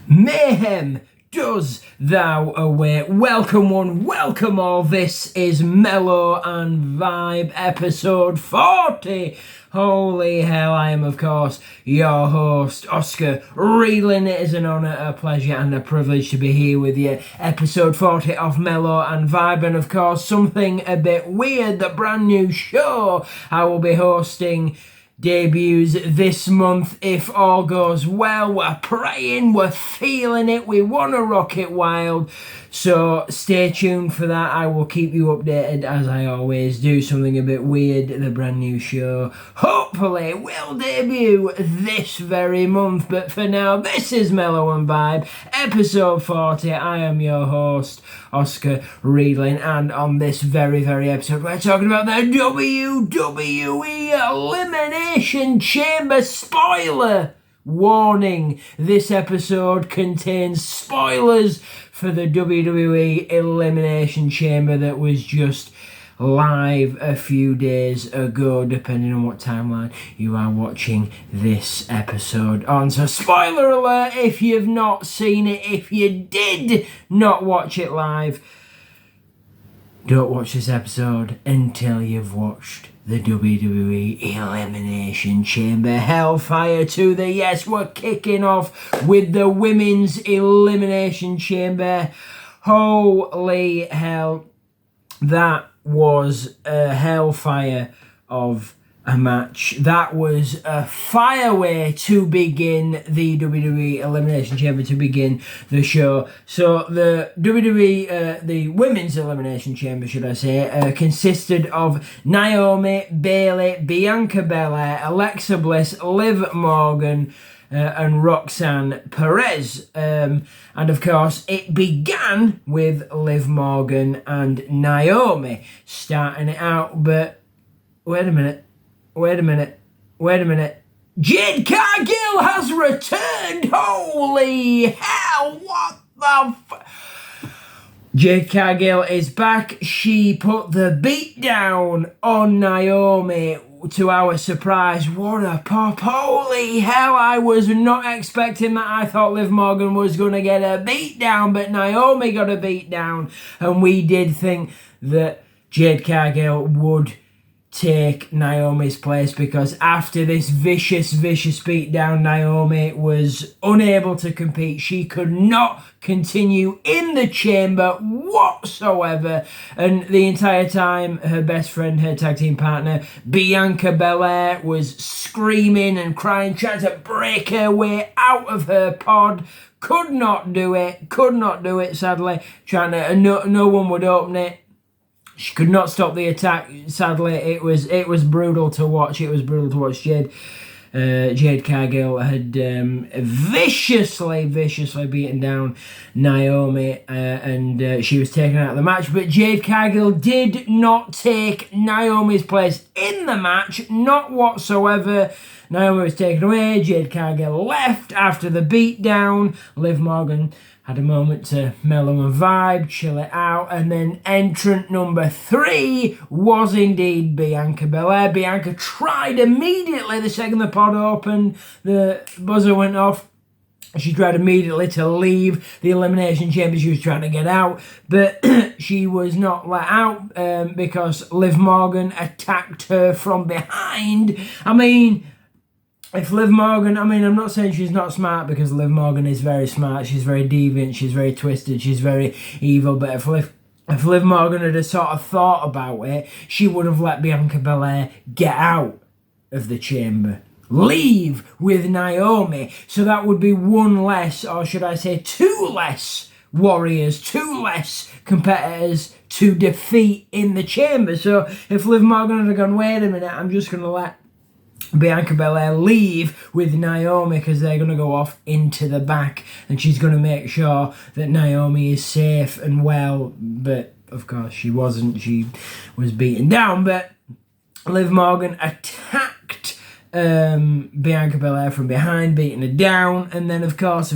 Mayhem does thou await. Welcome one, welcome all. This is Mellow and Vibe episode 40. Holy hell, I am of course your host, Oscar Reeling. It is an honour, a pleasure and a privilege to be here with you. Episode 40 of Mellow and Vibe, and of course something a bit weird, the brand new show I will be hosting debuts this month if all goes well. We're praying, we're feeling it, we want to rock it wild, so stay tuned for that. I will keep you updated as I always do. Something a bit weird, the brand new show hopefully will debut this very month, but for now this is Mellow and Vibe episode 40. I am your host, Oscar Reeling, and on this very episode we're talking about the WWE Elimination Chamber. Spoiler warning, this episode contains spoilers for the WWE Elimination Chamber that was just live a few days ago, depending on what timeline you are watching this episode on. So spoiler alert if you've not seen it. If you did not watch it live, don't watch this episode until you've watched the WWE Elimination Chamber. Hellfire to the yes. We're kicking off with the Women's Elimination Chamber. Holy hell, that was a hellfire of a match. That was a fireway to begin the WWE Elimination Chamber, to begin the show. So the WWE, the Women's Elimination Chamber, should I say, consisted of Naomi, Bayley, Bianca Belair, Alexa Bliss, Liv Morgan, and Roxanne Perez. And of course it began with Liv Morgan and Naomi starting it out, but wait a minute, Jade Cargill has returned. Holy hell, what the Jade Cargill is back. She put the beat down on Naomi, to our surprise. What a pop. Holy hell, I was not expecting that. I thought Liv Morgan was going to get a beat down, but Naomi got a beat down, and we did think that Jade Cargill would take Naomi's place, because after this vicious beatdown, Naomi was unable to compete. She could not continue in the chamber whatsoever, and the entire time her best friend, her tag team partner Bianca Belair, was screaming and crying, trying to break her way out of her pod. Could not do it, sadly. Trying to, no one would open it. She could not stop the attack. Sadly, it was brutal to watch. Jade Cargill had viciously beaten down Naomi, and she was taken out of the match. But Jade Cargill did not take Naomi's place in the match, not whatsoever. Naomi was taken away. Jade Cargill left after the beatdown. Liv Morgan had a moment to mellow and vibe, chill it out, and then entrant number 3 was indeed Bianca Belair. Bianca tried immediately, the second the pod opened, the buzzer went off, she tried immediately to leave the Elimination Chamber. She was trying to get out, but she was not let out because Liv Morgan attacked her from behind. I mean, if Liv Morgan, I'm not saying she's not smart, because Liv Morgan is very smart, she's very deviant, she's very twisted, she's very evil, but if Liv Morgan had sort of thought about it, she would have let Bianca Belair get out of the chamber, leave with Naomi, so that would be one less, or should I say 2 less warriors, 2 less competitors to defeat in the chamber. So if Liv Morgan had gone, wait a minute, I'm just going to let Bianca Belair leave with Naomi, because they're going to go off into the back, and she's going to make sure that Naomi is safe and well, but of course she wasn't. She was beaten down, but Liv Morgan attacked Bianca Belair from behind, beating her down, and then of course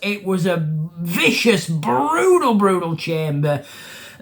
it was a vicious, brutal chamber.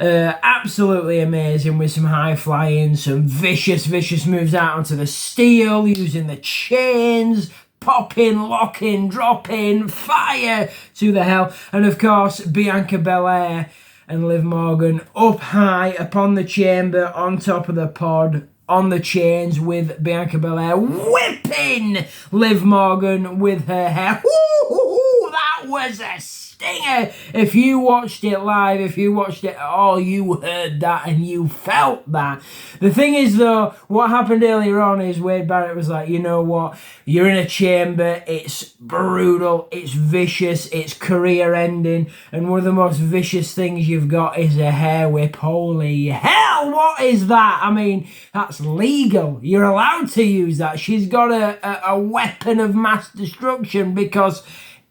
Absolutely amazing, with some high flying, some vicious moves out onto the steel, using the chains, popping, locking, dropping, fire to the hell. And of course, Bianca Belair and Liv Morgan up high upon the chamber, on top of the pod, on the chains, with Bianca Belair whipping Liv Morgan with her hair. Woo-hoo-hoo, that was a stinger. If you watched it live, if you watched it at all, you heard that and you felt that. The thing is, though, what happened earlier on is Wade Barrett was like, you know what, you're in a chamber, it's brutal, it's vicious, it's career ending, and one of the most vicious things you've got is a hair whip. Holy hell, what is that? I mean, that's legal. You're allowed to use that. She's got a weapon of mass destruction because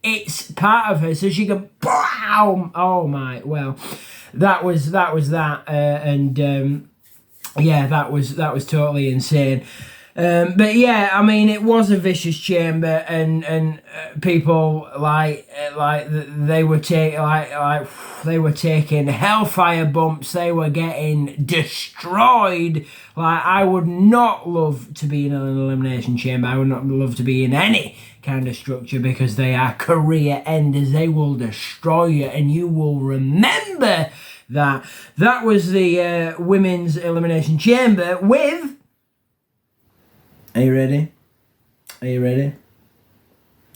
it's part of her, so she can BAM! Oh my, well, that was that, and yeah, that was totally insane. But yeah, I mean, it was a vicious chamber, and people they were taking hellfire bumps. They were getting destroyed. Like, I would not love to be in an elimination chamber. I would not love to be in any kind of structure, because they are career enders. They will destroy you, and you will remember that. That was the women's elimination chamber with. Are you ready? Are you ready?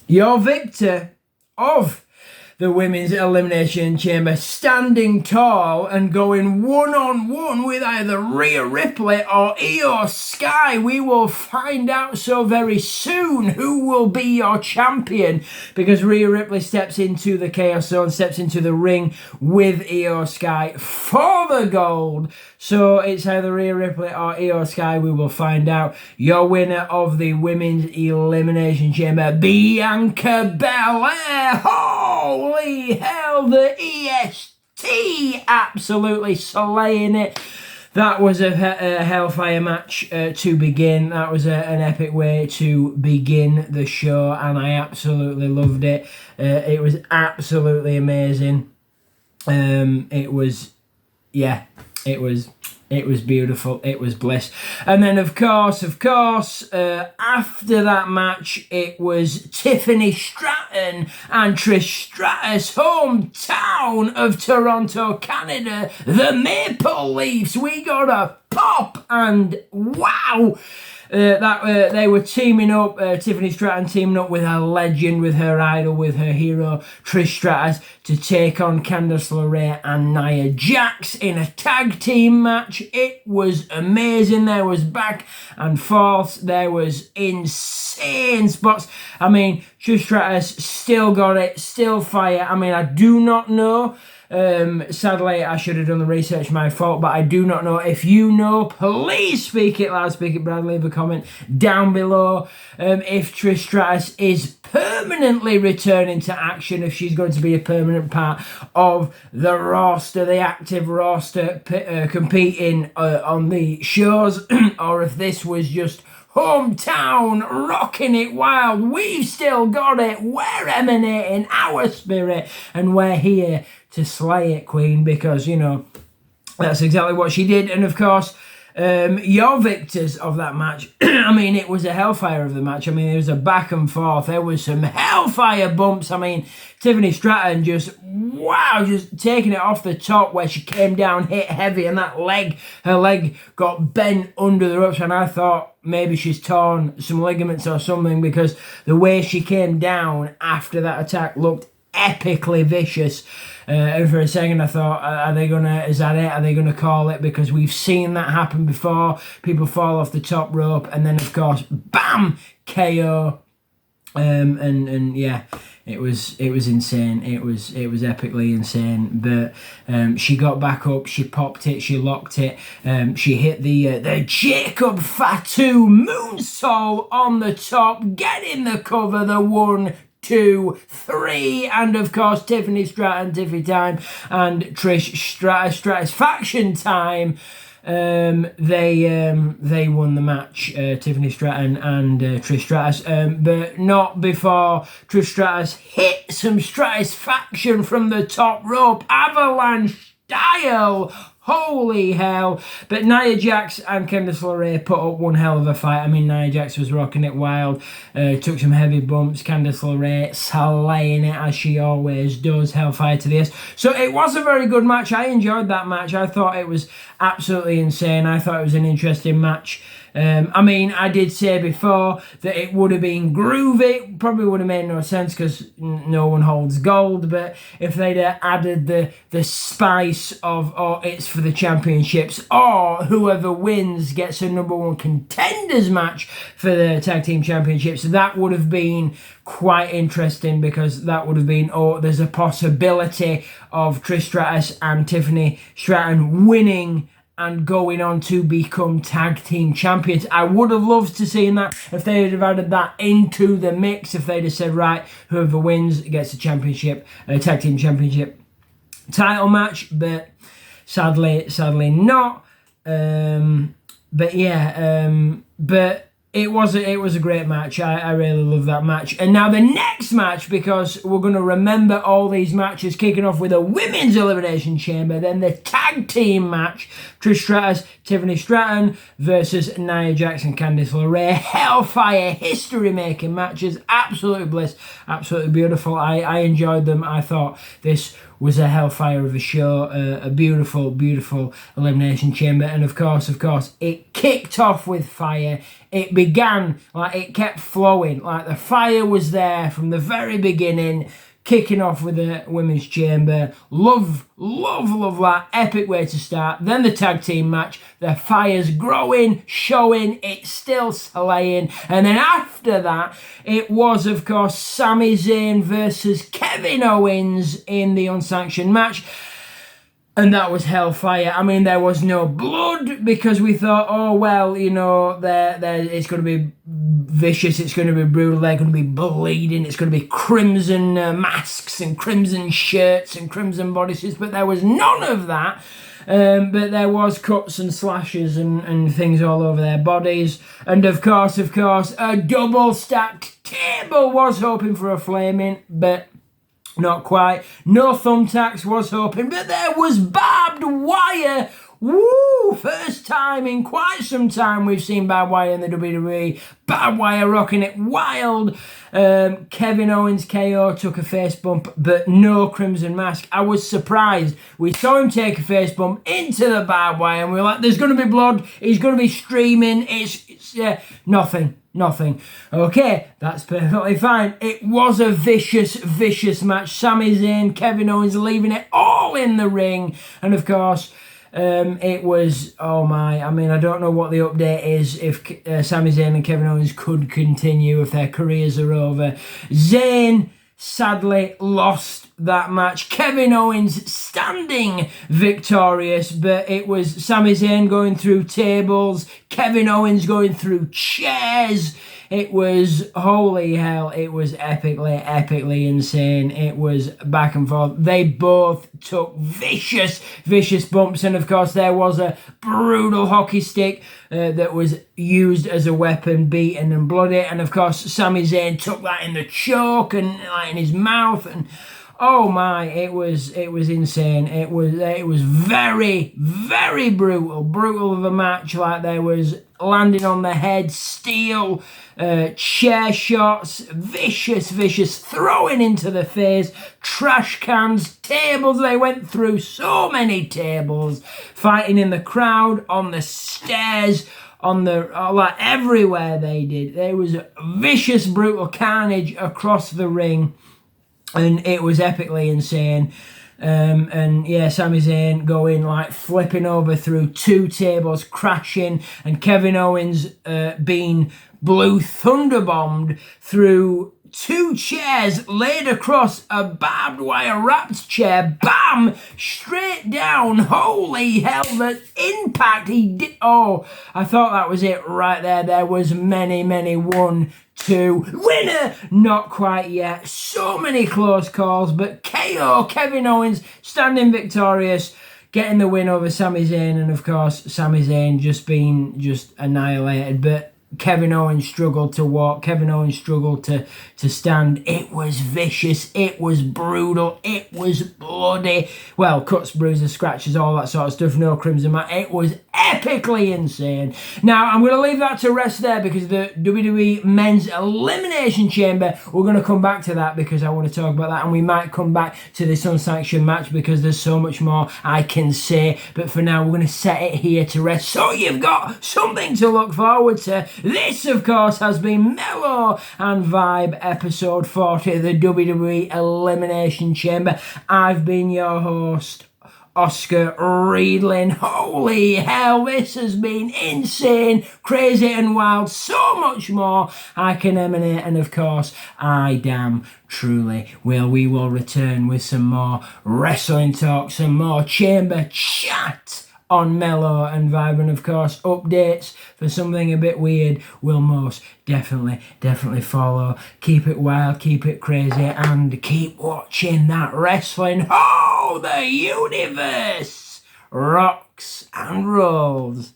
Your victor of the women's elimination chamber, standing tall and going one-on-one with either Rhea Ripley or Io Sky. We will find out so very soon who will be your champion, because Rhea Ripley steps into the Chaos Zone, steps into the ring with Io Sky for the gold. So it's either Rhea Ripley or Io Sky. We will find out. Your winner of the women's elimination chamber, Bianca Belair. Holy hell, the EST absolutely slaying it. That was a hellfire match to begin. That was an epic way to begin the show, and I absolutely loved it. It was absolutely amazing. It was beautiful. It was bliss. And then, of course, after that match, it was Tiffany Stratton and Trish Stratus, hometown of Toronto, Canada, the Maple Leafs. We got a pop, and wow. They were teaming up, Tiffany Stratton teaming up with her legend, with her idol, with her hero, Trish Stratus, to take on Candice LeRae and Nia Jax in a tag team match. It was amazing. There was back and forth. There was insane spots. I mean, Trish Stratus still got it, still fire. I mean, I do not know. Sadly, I should have done the research, my fault, but I do not know. If you know, please speak it loud, speak it proud, leave a comment down below. If Trish Stratus is permanently returning to action, if she's going to be a permanent part of the roster, the active roster, competing on the shows, or if this was just hometown rocking it wild. We've still got it. We're emanating our spirit, and we're here to slay it, Queen, because, you know, that's exactly what she did. And of course, your victors of that match, I mean, it was a hellfire of the match. I mean, there was a back and forth. There was some hellfire bumps. I mean, Tiffany Stratton just taking it off the top where she came down, hit heavy, and that leg, her leg got bent under the ropes, and I thought maybe she's torn some ligaments or something, because the way she came down after that attack looked epically vicious. And for a second I thought, is that it? Are they gonna call it? Because we've seen that happen before. People fall off the top rope, and then of course, bam, KO. And yeah, it was insane. It was epically insane. But she got back up, she popped it, she locked it, she hit the Jacob Fatu moonsault on the top, getting the cover, the 1, 2, 3, and of course Tiffany Stratton, Tiffy time, and Trish Stratus faction time. They won the match, Tiffany Stratton and Trish Stratus, but not before Trish Stratus hit some Stratus faction from the top rope, avalanche style. Holy hell. But Nia Jax and Candice LeRae put up one hell of a fight. I mean, Nia Jax was rocking it wild, took some heavy bumps. Candice LeRae slaying it as she always does. Hellfire to the S. So it was a very good match. I enjoyed that match. I thought it was absolutely insane. I thought it was an interesting match. I mean, I did say before that it would have been groovy. Probably would have made no sense because no one holds gold. But if they'd have added the spice of, oh, it's for the championships, or whoever wins gets a number one contenders match for the tag team championships, that would have been quite interesting, because that would have been, oh, there's a possibility of Trish Stratus and Tiffany Stratton winning and going on to become tag team champions. I would have loved to see that if they would have added that into the mix, if they'd have said, right, whoever wins gets a championship, a tag team championship title match, but sadly not. But it was a great match. I really love that match. And now the next match, because we're going to remember all these matches, kicking off with a women's Elimination Chamber, then the tag team match, Trish Stratus, Tiffany Stratton versus Nia Jax and Candice LeRae. Hellfire, history-making matches. Absolutely bliss. Absolutely beautiful. I enjoyed them. I thought this was a hellfire of a show, a beautiful, beautiful Elimination Chamber. And of course, it kicked off with fire. It began, like, it kept flowing. Like, the fire was there from the very beginning, kicking off with the Women's Chamber. Love that. Epic way to start. Then the tag team match. The fire's growing, showing, it's still slaying. And then after that, it was, of course, Sami Zayn versus Kevin Owens in the unsanctioned match. And that was hellfire. I mean, there was no blood, because we thought, oh, well, you know, it's going to be vicious, it's going to be brutal, they're going to be bleeding, it's going to be crimson masks and crimson shirts and crimson bodysuits, but there was none of that. But there was cuts and slashes and things all over their bodies. And of course, a double stacked table. Was hoping for a flaming, but not quite. No thumbtacks, was hoping, but there was barbed wire. Woo! First time in quite some time we've seen barbed wire in the WWE. Barbed wire rocking it wild. Kevin Owens KO took a face bump, but no crimson mask. I was surprised. We saw him take a face bump into the barbed wire, and we were like, there's going to be blood. He's going to be streaming. It's nothing. Okay, that's perfectly fine. It was a vicious match. Sami Zayn, Kevin Owens leaving it all in the ring. And of course, it was, oh my, I mean, I don't know what the update is, if Sami Zayn and Kevin Owens could continue, if their careers are over. Zayn sadly lost that match. Kevin Owens standing victorious, but it was Sami Zayn going through tables, Kevin Owens going through chairs. It was, holy hell, it was epically insane. It was back and forth. They both took vicious bumps, and of course there was a brutal hockey stick that was used as a weapon, beaten and bloody, and of course Sami Zayn took that in the choke and like in his mouth, and oh my, it was insane. It was very brutal of a match. Like, there was landing on the head, steel, chair shots, vicious, throwing into the face, trash cans, tables. They went through so many tables, fighting in the crowd, on the stairs, on the, like, everywhere they did. There was vicious, brutal carnage across the ring. And it was epically insane. And yeah, Sami Zayn going, like, flipping over through two tables, crashing, and Kevin Owens being blue thunderbombed through two chairs laid across a barbed wire wrapped chair. Bam! Straight down. Holy hell, the impact he did. Oh, I thought that was it right there. There was many 1-2 winner, not quite yet. So many close calls, but KO, Kevin Owens standing victorious, getting the win over Sami Zayn, and of course Sami Zayn just being annihilated. But Kevin Owens struggled to walk. Kevin Owens struggled to stand. It was vicious. It was brutal. It was bloody. Well, cuts, bruises, scratches, all that sort of stuff. No crimson mat. It was epically insane. Now, I'm going to leave that to rest there because the WWE Men's Elimination Chamber, we're going to come back to that because I want to talk about that. And we might come back to this unsanctioned match because there's so much more I can say. But for now, we're going to set it here to rest so you've got something to look forward to. This, of course, has been Mellow and Vibe episode 40 of the WWE Elimination Chamber. I've been your host, Oscar Riedlin. Holy hell, this has been insane, crazy and wild. So much more I can emanate, and of course, I damn truly will. We will return with some more wrestling talk, some more chamber chat on Mellow and Vibe, and of course updates for something a bit weird will most definitely follow. Keep it wild, keep it crazy, and keep watching that wrestling. Oh, the universe rocks and rolls.